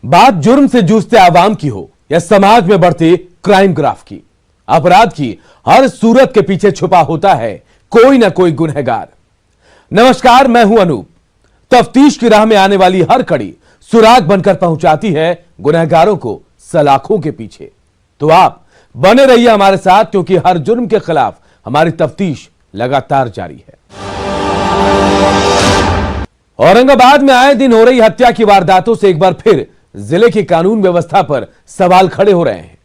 बात जुर्म से जूझते आवाम की हो या समाज में बढ़ते क्राइम ग्राफ की, अपराध की हर सूरत के पीछे छुपा होता है कोई ना कोई गुनहगार। नमस्कार, मैं हूं अनूप। तफ्तीश की राह में आने वाली हर कड़ी सुराग बनकर पहुंचाती है गुनहगारों को सलाखों के पीछे। तो आप बने रहिए हमारे साथ, क्योंकि हर जुर्म के खिलाफ हमारी तफ्तीश लगातार जारी है। औरंगाबाद में आए दिन हो रही हत्या की वारदातों से एक बार फिर जिले की कानून व्यवस्था पर सवाल खड़े हो रहे हैं।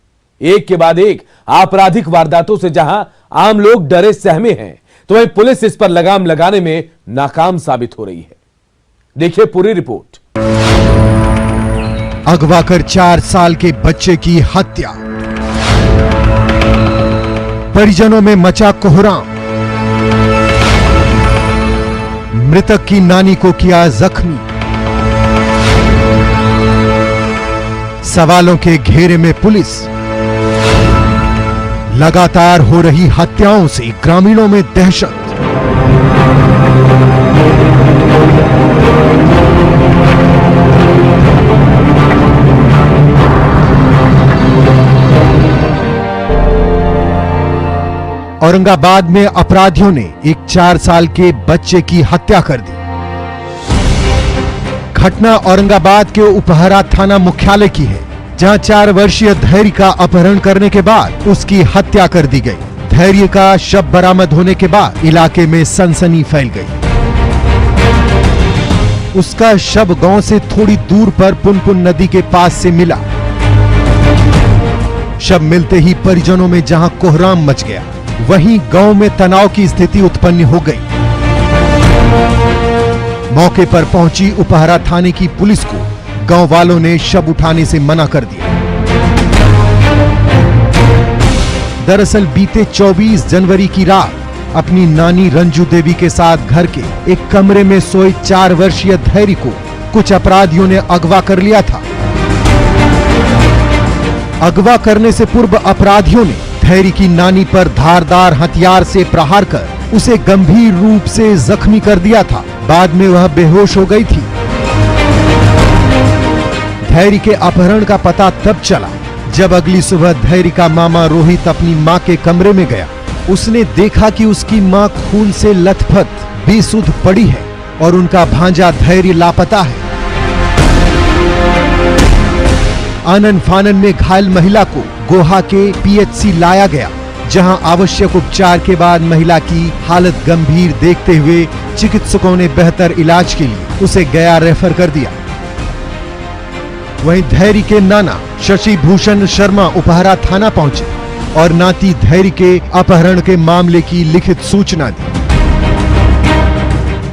एक के बाद एक आपराधिक वारदातों से जहां आम लोग डरे सहमे हैं, तो वहीं पुलिस इस पर लगाम लगाने में नाकाम साबित हो रही है। देखिए पूरी रिपोर्ट। अगवा कर 4 साल के बच्चे की हत्या, परिजनों में मचा कोहराम। मृतक की नानी को किया जख्मी। सवालों के घेरे में पुलिस। लगातार हो रही हत्याओं से ग्रामीणों में दहशत। औरंगाबाद में अपराधियों ने एक 4 साल के बच्चे की हत्या कर दी। घटना औरंगाबाद के उपहरा थाना मुख्यालय की है, जहां 4 वर्षीय धैर्य का अपहरण करने के बाद उसकी हत्या कर दी गई। धैर्य का शव बरामद होने के बाद इलाके में सनसनी फैल गई। उसका शव गांव से थोड़ी दूर पर पुनपुन नदी के पास से मिला। शव मिलते ही परिजनों में जहां कोहराम मच गया, वहीं गांव में तनाव की स्थिति उत्पन्न हो गई। मौके पर पहुंची उपहरा थाने की पुलिस को गांव वालों ने शव उठाने से मना कर दिया। दरअसल बीते 24 जनवरी की रात अपनी नानी रंजू देवी के साथ घर के एक कमरे में सोए 4 वर्षीय धैर्य को कुछ अपराधियों ने अगवा कर लिया था। अगवा करने से पूर्व अपराधियों ने धैर्य की नानी पर धारदार हथियार से प्रहार कर उसे गंभीर रूप से जख्मी कर दिया था। बाद में वह बेहोश हो गई थी। धैर्य के अपहरण का पता तब चला जब अगली सुबह धैर्य का मामा रोहित अपनी मां के कमरे में गया। उसने देखा कि उसकी मां खून से लथपथ बेसुध पड़ी है और उनका भांजा धैर्य लापता है। आनन फानन में घायल महिला को गोहा के पीएचसी लाया गया, जहां आवश्यक उपचार के बाद महिला की हालत गंभीर देखते हुए चिकित्सकों ने बेहतर इलाज के लिए उसे गया रेफर कर दिया। वहीं धैर्य के नाना शशि भूषण शर्मा उपहरा थाना पहुंचे और नाती धैर्य के अपहरण के मामले की लिखित सूचना दी।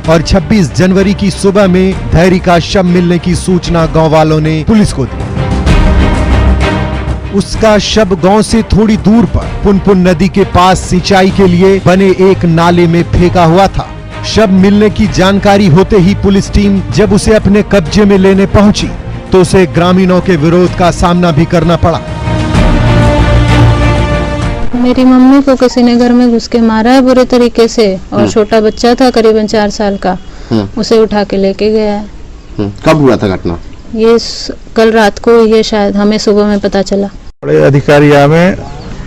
और 26 जनवरी की सुबह में धैर्य का शव मिलने की सूचना गांव वालों ने पुलिस को दी। उसका शव गांव से थोड़ी दूर पर पुनपुन नदी के पास सिंचाई के लिए बने एक नाले में फेंका हुआ था। शव मिलने की जानकारी होते ही पुलिस टीम जब उसे अपने कब्जे में लेने पहुंची, तो उसे ग्रामीणों के विरोध का सामना भी करना पड़ा। मेरी मम्मी को किसी ने घर में घुस के मारा है बुरे तरीके से, और छोटा बच्चा था करीबन 4 साल का, उसे उठा के लेके गया है। कब हुआ था घटना? ये कल रात को हुई है, शायद हमें सुबह में पता चला। बड़े अधिकारी आवे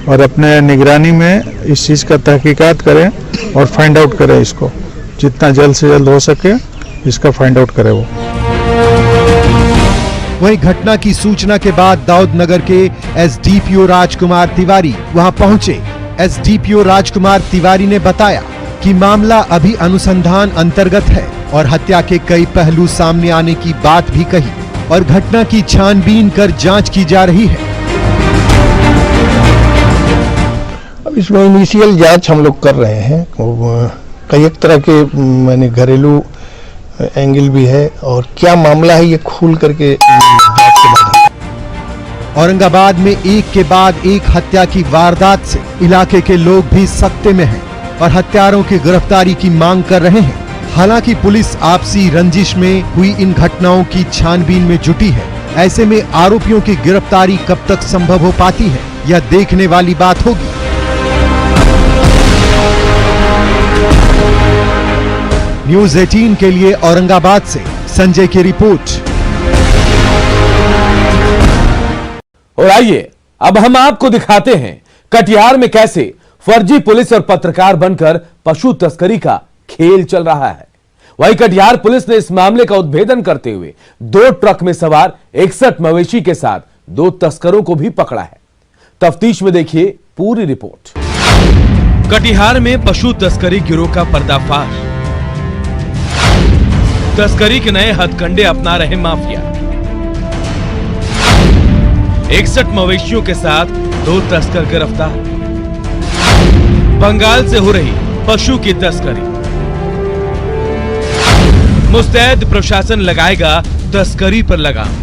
और अपने निगरानी में इस चीज का तहकीकात करें और फाइंड आउट करें, इसको जितना जल्द से जल्द हो सके इसका फाइंड आउट करें। वो वहीं घटना की सूचना के बाद दाऊद नगर के एसडीपीओ राजकुमार तिवारी वहां पहुंचे। एसडीपीओ राजकुमार तिवारी ने बताया कि मामला अभी अनुसंधान अंतर्गत है और हत्या के कई पहलू सामने आने की बात भी कही और घटना की छानबीन कर जांच की जा रही है। अब इसमें इनिशियल जांच हम लोग कर रहे हैं। कई एक तरह के मैंने घरेलू एंगल भी है, और क्या मामला है ये खोल करके जांच के बाद। औरंगाबाद में एक के बाद एक हत्या की वारदात से इलाके के लोग भी सख्ते में हैं और हत्यारों की गिरफ्तारी की मांग कर रहे हैं। हालांकि पुलिस आपसी रंजिश में हुई इन घटनाओं की छानबीन में जुटी है। ऐसे में आरोपियों की गिरफ्तारी कब तक संभव हो पाती है, यह देखने वाली बात होगी। न्यूज़ 18 के लिए औरंगाबाद से संजय की रिपोर्ट। और आइए अब हम आपको दिखाते हैं कटिहार में कैसे फर्जी पुलिस और पत्रकार बनकर पशु तस्करी का खेल चल रहा है। वहीं कटिहार पुलिस ने इस मामले का उद्भेदन करते हुए 2 ट्रक में सवार 61 मवेशी के साथ 2 तस्करों को भी पकड़ा है। तफ्तीश में देखिए पूरी रिपोर्ट। कटिहार में पशु तस्करी गिरोह का पर्दाफाश। तस्करी के नए हथकंडे अपना रहे माफिया। 61 मवेशियों के साथ 2 तस्कर गिरफ्तार। बंगाल से हो रही पशु की तस्करी। मुस्तैद प्रशासन लगाएगा तस्करी पर लगाम।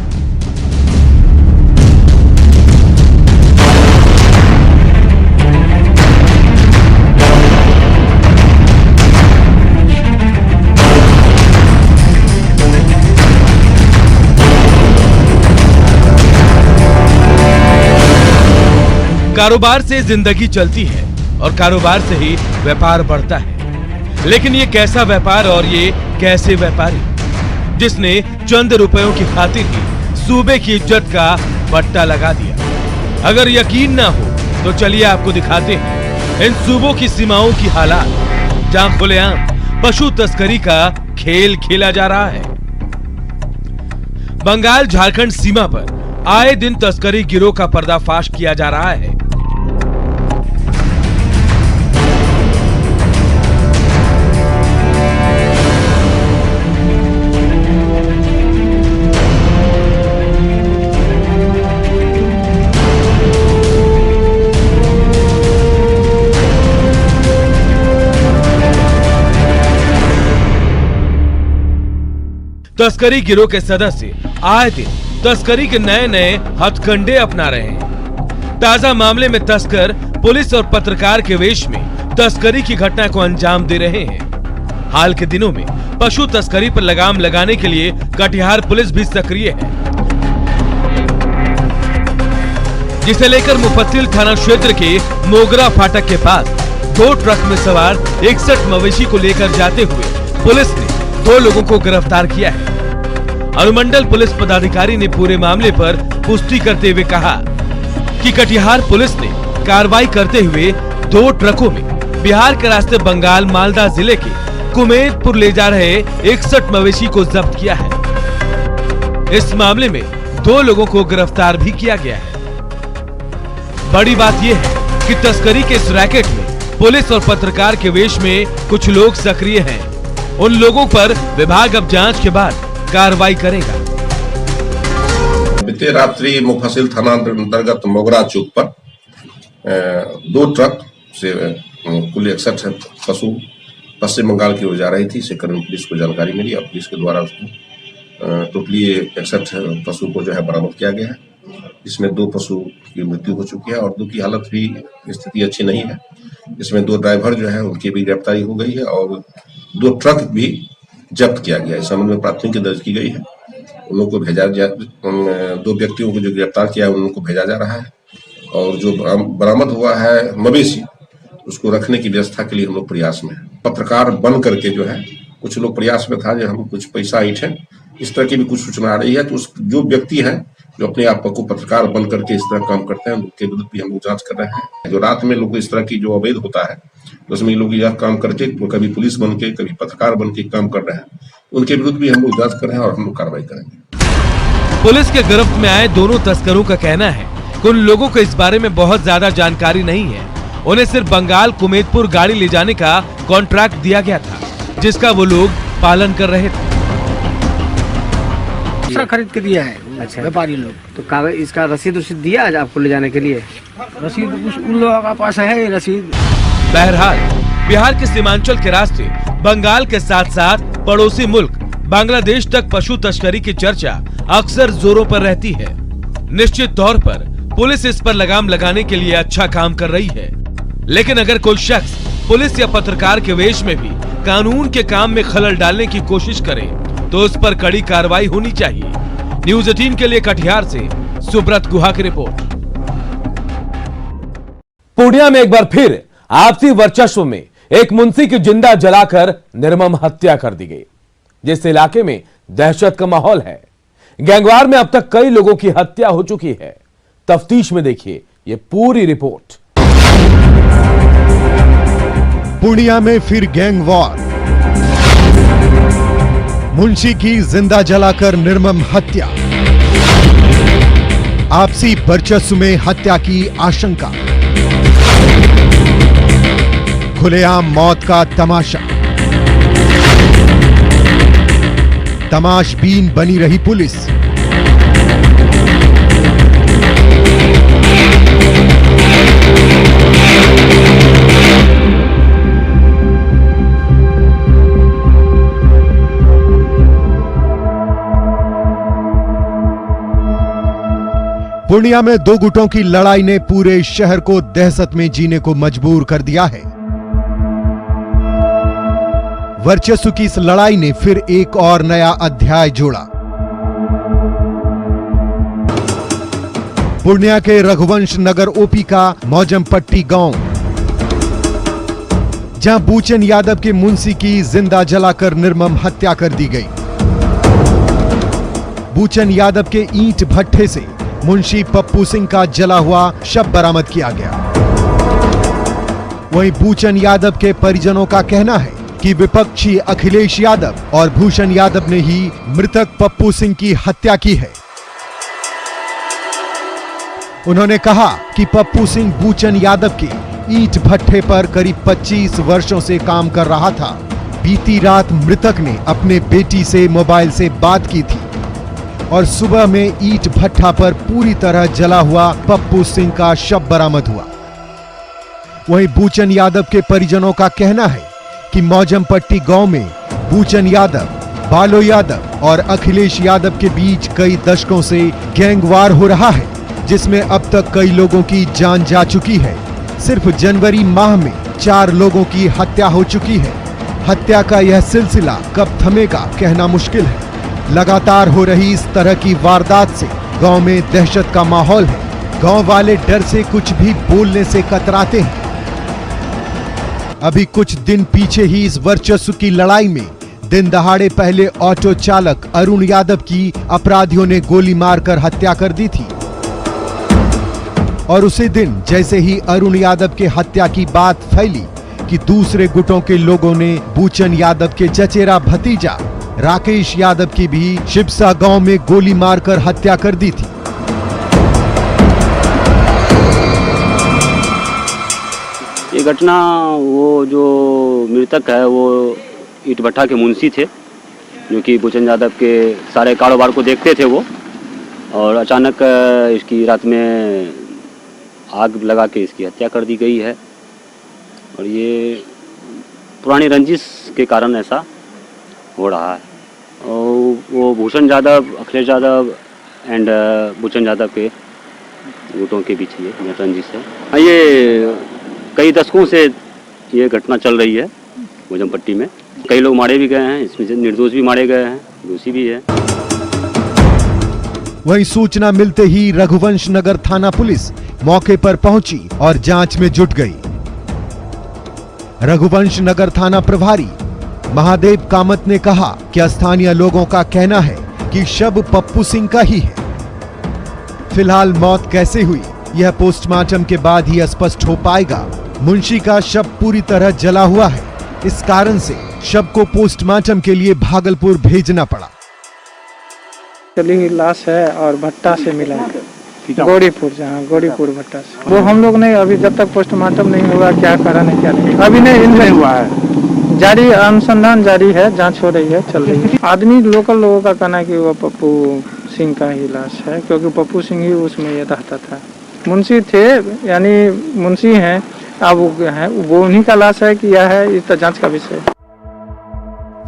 कारोबार से जिंदगी चलती है और कारोबार से ही व्यापार बढ़ता है, लेकिन ये कैसा व्यापार और ये कैसे व्यापारी जिसने चंद रुपयों की खातिर ही सूबे की इज्जत का पट्टा लगा दिया। अगर यकीन ना हो तो चलिए आपको दिखाते हैं इन सूबों की सीमाओं की हालात जहां खुलेआम पशु तस्करी का खेल खेला जा रहा है। बंगाल झारखंड सीमा पर आए दिन तस्करी गिरोह का पर्दाफाश किया जा रहा है। तस्करी गिरोह के सदस्य आए दिन तस्करी के नए नए हथकंडे अपना रहे हैं। ताजा मामले में तस्कर पुलिस और पत्रकार के वेश में तस्करी की घटना को अंजाम दे रहे हैं। हाल के दिनों में पशु तस्करी पर लगाम लगाने के लिए कटिहार पुलिस भी सक्रिय है, जिसे लेकर मुफस्सिल थाना क्षेत्र के मोगरा फाटक के पास 2 ट्रक में सवार 61 मवेशी को लेकर जाते हुए पुलिस ने 2 लोगों को गिरफ्तार किया है। अनुमंडल पुलिस पदाधिकारी ने पूरे मामले पर पुष्टि करते हुए कहा कि कटिहार पुलिस ने कार्रवाई करते हुए 2 ट्रकों में बिहार के रास्ते बंगाल मालदा जिले के कुमेदपुर ले जा रहे 61 मवेशी को जब्त किया है। इस मामले में 2 लोगों को गिरफ्तार भी किया गया है। बड़ी बात यह है कि तस्करी के इस रैकेट में पुलिस और पत्रकार के वेश में कुछ लोग सक्रिय हैं। उन लोगों पर विभाग अब जांच के बाद कार्रवाई करेगा। बीते रात्रि मुफस्सिल थाना अंतर्गत मोगरा चौक पर 2 ट्रक से कुल 61 पशु पश्चिम बंगाल की ओर जा रही थी। इसे करीब पुलिस को जानकारी मिली और पुलिस के द्वारा उसको टोटली 61 पशु को जो है बरामद किया गया है। इसमें 2 पशु की मृत्यु हो चुकी है और 2 की हालत भी स्थिति अच्छी नहीं है। इसमें 2 ड्राइवर जो है उनकी भी गिरफ्तारी हो गई है और 2 ट्रक भी जब्त किया गया है। इस संबंध में प्राथमिकी दर्ज की गई है। उन लोगों को भेजा जा 2 व्यक्तियों को जो गिरफ्तार किया है उनको भेजा जा रहा है और जो बरामद हुआ है मवेशी उसको रखने की व्यवस्था के लिए हम लोग प्रयास में हैं। पत्रकार बन करके जो है कुछ लोग प्रयास में था जो हम कुछ पैसा ऐंठे, इस तरह की भी कुछ सूचना आ रही है। तो उस जो व्यक्ति है जो अपने आप को पत्रकार बन करके इस तरह काम करते हैं उनके विरुद्ध भी हम लोग जांच कर रहे हैं। जो रात में लोग इस तरह की जो अवैध होता है उसमें लोग यह काम करके कभी पुलिस बन के कभी पत्रकार बन के काम कर रहे हैं, उनके विरुद्ध भी हम लोग जांच कर रहे हैं और हम लोग कार्रवाई करेंगे। पुलिस के गिरफ्त में आए दोनों तस्करों का कहना है कि उन लोगों को इस बारे में बहुत ज्यादा जानकारी नहीं है। उन्हें सिर्फ बंगाल कुमेदपुर गाड़ी ले जाने का कॉन्ट्रैक्ट दिया गया था, जिसका वो लोग पालन कर रहे थे। दूसरा खरीद के दिया है। अच्छा, व्यापारी लोग। तो कागज इसका रसीद दिया आज आपको ले जाने के लिए? रसीद उन लोगों के पास है रसीद। बहरहाल बिहार के सीमांचल के रास्ते बंगाल के साथ साथ पड़ोसी मुल्क बांग्लादेश तक पशु तस्करी की चर्चा अक्सर जोरों पर रहती है। निश्चित तौर पर पुलिस इस पर लगाम लगाने के लिए अच्छा काम कर रही है, लेकिन अगर कोई शख्स पुलिस या पत्रकार के वेश में भी कानून के काम में खलल डालने की कोशिश करे तो उस पर कड़ी कार्रवाई होनी चाहिए। न्यूज़ 18 के लिए कटिहार से सुब्रत गुहा की रिपोर्ट। पूर्णिया में एक बार फिर आपसी वर्चस्व में एक मुंशी की जिंदा जलाकर निर्मम हत्या कर दी गई, जिससे इलाके में दहशत का माहौल है। गैंगवार में अब तक कई लोगों की हत्या हो चुकी है। तफ्तीश में देखिए ये पूरी रिपोर्ट। पूर्णिया में फिर गैंग वॉर, मुंशी की जिंदा जलाकर निर्मम हत्या, आपसी वर्चस्व में हत्या की आशंका, खुलेआम मौत का तमाशा, तमाशबीन बनी रही पुलिस। पूर्णिया में दो गुटों की लड़ाई ने पूरे शहर को दहशत में जीने को मजबूर कर दिया है। वर्चस्व की इस लड़ाई ने फिर एक और नया अध्याय जोड़ा। पूर्णिया के रघुवंश नगर ओपी का मौजमपट्टी गांव, जहां बूचन यादव के मुंशी की जिंदा जलाकर निर्मम हत्या कर दी गई। बूचन यादव के ईंट भट्ठे से मुंशी पप्पू सिंह का जला हुआ शव बरामद किया गया। वहीं बूचन यादव के परिजनों का कहना है कि विपक्षी अखिलेश यादव और भूषण यादव ने ही मृतक पप्पू सिंह की हत्या की है। उन्होंने कहा कि पप्पू सिंह बूचन यादव के ईंट भट्ठे पर करीब 25 वर्षों से काम कर रहा था। बीती रात मृतक ने अपने बेटी से मोबाइल से बात की थी और सुबह में ईंट भट्ठा पर पूरी तरह जला हुआ पप्पू सिंह का शव बरामद हुआ। वहीं बूचन यादव के परिजनों का कहना है कि मौजमपट्टी गांव में बूचन यादव, बालो यादव और अखिलेश यादव के बीच कई दशकों से गैंगवार हो रहा है, जिसमें अब तक कई लोगों की जान जा चुकी है। सिर्फ जनवरी माह में 4 लोगों की हत्या हो चुकी है। हत्या का यह सिलसिला कब थमेगा कहना मुश्किल है। लगातार हो रही इस तरह की वारदात से गांव में दहशत का माहौल है। गांव वाले डर से कुछ भी बोलने से कतराते हैं। अभी कुछ दिन पीछे ही इस वर्चस्व की लड़ाई में दिन दहाड़े पहले ऑटो चालक अरुण यादव की अपराधियों ने गोली मारकर हत्या कर दी थी। और उसी दिन जैसे ही अरुण यादव के हत्या की बात फैली कि दूसरे गुटों के लोगों ने बूचन यादव के चचेरा भतीजा राकेश यादव की भी शिवसा गांव में गोली मारकर हत्या कर दी थी। ये घटना, वो जो मृतक है वो ईंट भट्ठा के मुंशी थे, जो कि बूचन यादव के सारे कारोबार को देखते थे वो, और अचानक इसकी रात में आग लगा के इसकी हत्या कर दी गई है। और ये पुरानी रंजिश के कारण ऐसा हो रहा है। और वो भूषण यादव, अखिलेश यादव एंड बूचन यादव के गुटों के बीच ये रंजिश है। ये कई दशकों से ये घटना चल रही है मौजमपट्टी में। कई लोग मारे भी गए हैं, इसमें निर्दोष भी मारे गए हैं, दोषी भी है। वहीं सूचना मिलते ही रघुवंश नगर थाना पुलिस मौके पर पहुंची और जांच में जुट गई। रघुवंश नगर थाना प्रभारी महादेव कामत ने कहा कि स्थानीय लोगों का कहना है कि शव पप्पू सिंह का ही है। फिलहाल मौत कैसे हुई यह पोस्टमार्टम के बाद ही स्पष्ट हो पाएगा। मुंशी का शव पूरी तरह जला हुआ है, इस कारण से शव को पोस्टमार्टम के लिए भागलपुर भेजना पड़ा। चली लाश है और भट्टा से मिला है, गौरीपुर, जहाँ गौरीपुर भट्टा से। वो हम लोग नहीं, अभी जब तक पोस्टमार्टम नहीं हुआ क्या कारण है क्या नहीं, अभी नहीं हुआ है। जारी अनुसंधान जारी है, जांच हो रही है, चल रही है। आदमी लोकल लोगों का कहना है कि वो पप्पू सिंह का ही लाश है, क्योंकि पप्पू सिंह ही उसमें ये रहता था। मुंशी थे, यानी मुंशी हैं, अब वो उन्हीं का लाश है कि यह है, इस तो जांच का विषय।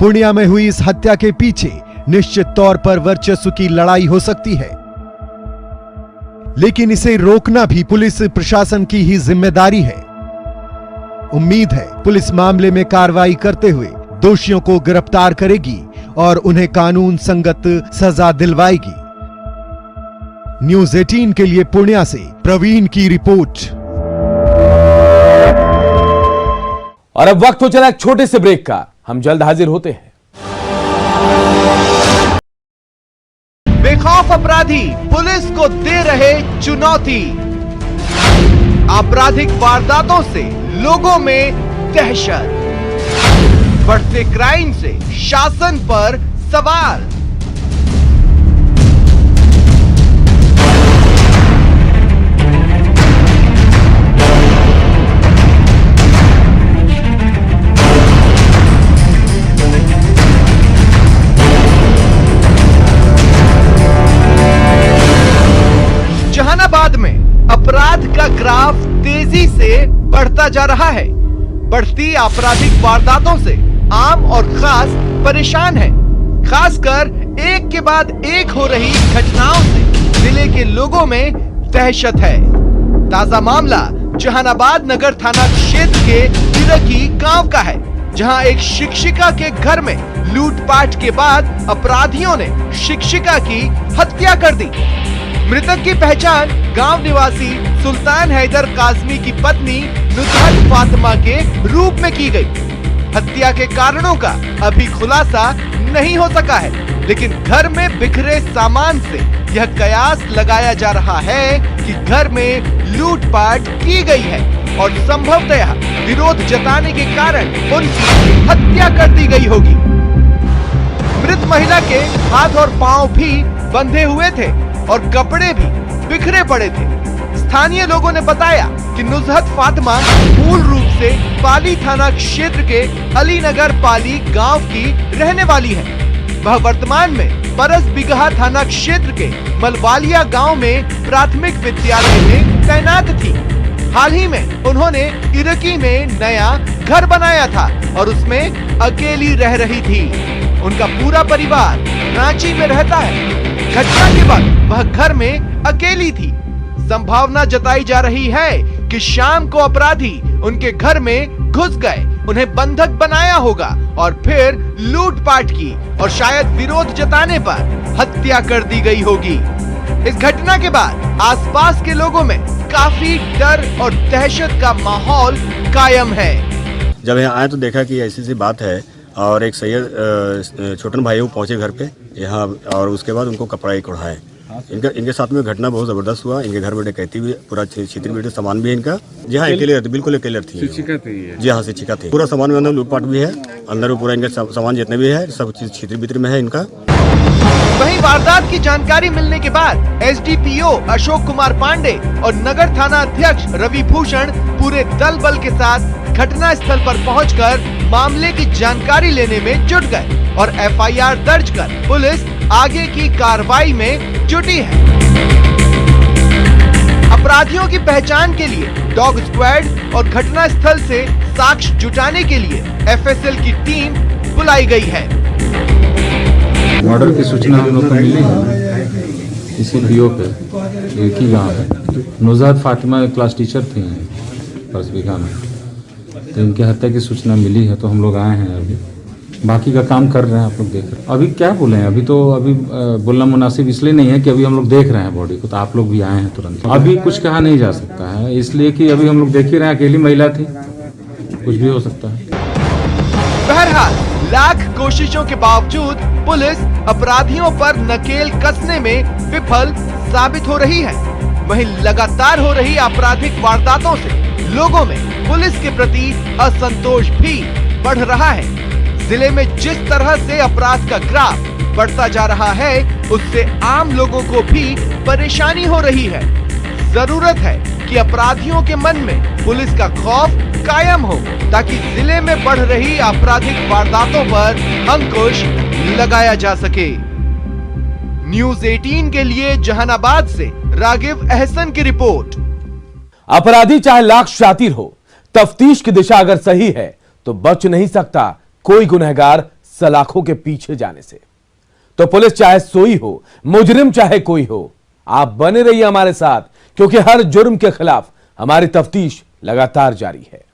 पूर्णिया में हुई इस हत्या के पीछे निश्चित तौर पर वर्चस्व की लड़ाई हो सकती है, लेकिन इसे रोकना भी पुलिस प्रशासन की ही जिम्मेदारी है। उम्मीद है पुलिस मामले में कार्रवाई करते हुए दोषियों को गिरफ्तार करेगी और उन्हें कानून संगत सजा दिलवाएगी। न्यूज़ 18 के लिए पूर्णिया से प्रवीण की रिपोर्ट। और अब वक्त हो चला एक छोटे से ब्रेक का, हम जल्द हाजिर होते हैं। बेखौफ अपराधी पुलिस को दे रहे चुनौती। आपराधिक वारदातों से लोगों में दहशत, बढ़ते क्राइम से शासन पर सवाल। जहानाबाद में अपराध का ग्राफ तेजी से बढ़ता जा रहा है। बढ़ती आपराधिक वारदातों से आम और खास परेशान है। खासकर एक के बाद एक हो रही घटनाओं से जिले के लोगों में दहशत है। ताजा मामला जहानाबाद नगर थाना क्षेत्र के तिरकी गांव का है, जहां एक शिक्षिका के घर में लूटपाट के बाद अपराधियों ने शिक्षिका की हत्या कर दी। मृतक की पहचान गांव निवासी सुल्तान हैदर काजमी की पत्नी नुसरत फातिमा के रूप में की गई। हत्या के कारणों का अभी खुलासा नहीं हो सका है, लेकिन घर में बिखरे सामान से यह कयास लगाया जा रहा है कि घर में लूटपाट की गई है और संभवतः विरोध जताने के कारण उनकी हत्या कर दी गई होगी। मृत महिला के हाथ और पांव भी बंधे हुए थे और कपड़े भी बिखरे पड़े थे। स्थानीय लोगों ने बताया कि नुसरत फातिमा मूल रूप से पाली थाना क्षेत्र के अलीनगर पाली गांव की रहने वाली है। वह वर्तमान में परस बिगहा थाना क्षेत्र के मलवालिया गांव में प्राथमिक विद्यालय में तैनात थी। हाल ही में उन्होंने इरकी में नया घर बनाया था और उसमें अकेली रह रही थी। उनका पूरा परिवार रांची में रहता है। घटना के बाद वह घर में अकेली थी। संभावना जताई जा रही है कि शाम को अपराधी उनके घर में घुस गए, उन्हें बंधक बनाया होगा और फिर लूटपाट की और शायद विरोध जताने पर हत्या कर दी गई होगी। इस घटना के बाद आसपास के लोगों में काफी डर और दहशत का माहौल कायम है। जब यहाँ आए तो देखा कि ऐसी सी बात है और एक सैयद छोटन भाई वो पहुंचे घर पे यहाँ और उसके बाद उनको कपड़ा ही उड़ाए। इनके साथ में घटना बहुत जबरदस्त हुआ। इनके घर में डकैती भी, पूरा छितर बिटर सामान भी है इनका। जी हाँ, अकेले रहती, बिल्कुल अकेले थी। शिक्षिका थी। जी हाँ, शिक्षिका थी। पूरा सामान में अंदर लूटपाट भी है, अंदर पूरा इनका सामान जितने भी है सब चीज छितर बितर में है इनका। वहीं वारदात की जानकारी मिलने के बाद एसडीपीओ अशोक कुमार पांडे और नगर थाना अध्यक्ष रवि भूषण पूरे दल बल के साथ घटना स्थल पर पहुंचकर मामले की जानकारी लेने में जुट गए और एफआईआर दर्ज कर पुलिस आगे की कार्रवाई में जुटी है। अपराधियों की पहचान के लिए डॉग स्क्वाड और घटना स्थल से साक्ष्य जुटाने के लिए एफएसएल की टीम बुलाई गई है। मर्डर की सूचना हम लोग को मिली है इसी बीओ पे, एक ही गाँव है। नुसरत फातिमा क्लास टीचर थी परस बिगहा में, तो इनकी हत्या की सूचना मिली है तो हम लोग आए हैं। अभी बाकी का काम कर रहे हैं, आप लोग देख रहे हैं। अभी क्या बोले हैं, अभी बोलना मुनासिब इसलिए नहीं है कि अभी हम लोग देख रहे हैं बॉडी को, तो आप लोग भी आए हैं तुरंत। अभी कुछ कहा नहीं जा सकता है, इसलिए कि अभी हम लोग देख ही रहे हैं, अकेली महिला थी, कुछ भी हो सकता है। बहरहाल लाख कोशिशों के बावजूद पुलिस अपराधियों पर नकेल कसने में विफल साबित हो रही है। वहीं लगातार हो रही आपराधिक वारदातों से लोगों में पुलिस के प्रति असंतोष भी बढ़ रहा है। जिले में जिस तरह से अपराध का ग्राफ बढ़ता जा रहा है, उससे आम लोगों को भी परेशानी हो रही है। जरूरत है कि अपराधियों के मन में पुलिस का खौफ कायम हो, ताकि जिले में बढ़ रही आपराधिक वारदातों पर अंकुश लगाया जा सके। न्यूज़ 18 के लिए जहानाबाद से रागिब अहसन की रिपोर्ट। अपराधी चाहे लाख शातिर हो, तफ्तीश की दिशा अगर सही है तो बच नहीं सकता कोई गुनहगार सलाखों के पीछे जाने से। तो पुलिस चाहे सोई हो, मुजरिम चाहे कोई हो, आप बने रहिए हमारे साथ, क्योंकि हर जुर्म के खिलाफ हमारी तफ्तीश लगातार जारी है।